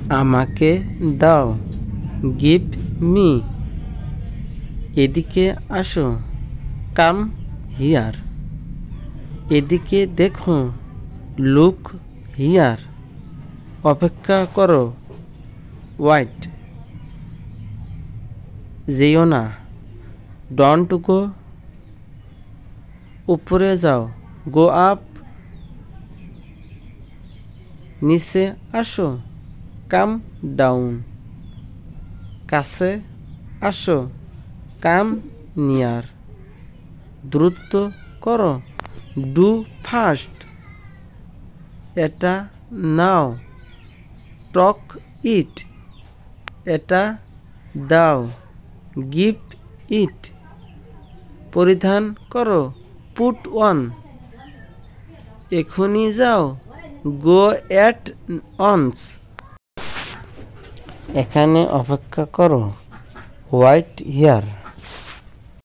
আমাকে দাও, give me. এদিকে আসো, কাম হিয়ার। এদিকে দেখো, লুক হিয়ার। অপেক্ষা করো, ওয়াইট। যেও না, ডোন্ট গো। উপরে যাও, গো আপ। নিচে আসো, কাম ডাউন। কাছে আসো, কাম নিয়ার। দ্রুত করো, ডু ফাস্ট। এটা নাও, টক ইট। এটা দাও, গিভ ইট। পরিধান করো, পুট অন। এখনই যাও, গো অ্যাট অনস। এখানে অপেক্ষা করো, ওয়াইট হিয়ার।